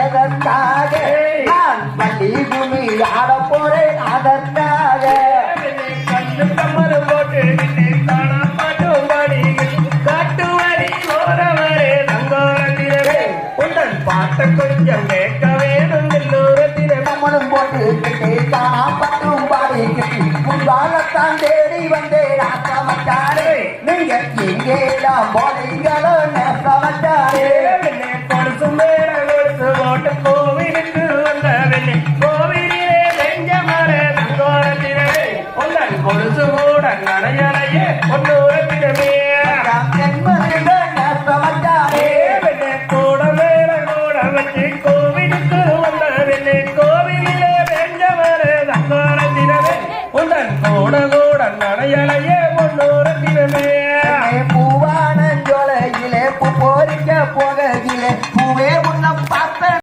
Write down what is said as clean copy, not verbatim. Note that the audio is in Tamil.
எதற்காக நான் பள்ளி பூமி ஆட போறேன் அதற்காக கண்ணு கம்மரு போட்டு காண பாட்டும் பாடி காட்டு வரி ஓரவரே தங்கோரத்திலே உந்தன் பாட்டை கொஞ்சம் கேட்க வேணும் எல்லோரத்திலே கம்மனும் போட்டு கிட்டே காணப்பட்டும் பாடி கிட்டி முன்பாகத்தான் தேடி வந்தேன் ஆசமட்டாரே நீங்க எங்கேலாம் போனீங்களோ நேசமட்டாரே கொலுசு மேல கொலுசு போட்டு கோவிலுக்கு வந்த வெள்ளி கோவிலே வெஞ்ச மர தங்கோரத்திலே உந்தன் கொலுசு கூட நடையலையே ஒன்னூரத்திலே நேசமட்டாரே கூட மேல கூட வச்சு கோவிலுக்கு வந்த வெள்ளி கோவிலே வெஞ்ச மர தங்கோரத்திலே உந்தன் கூட கூட நடையலையே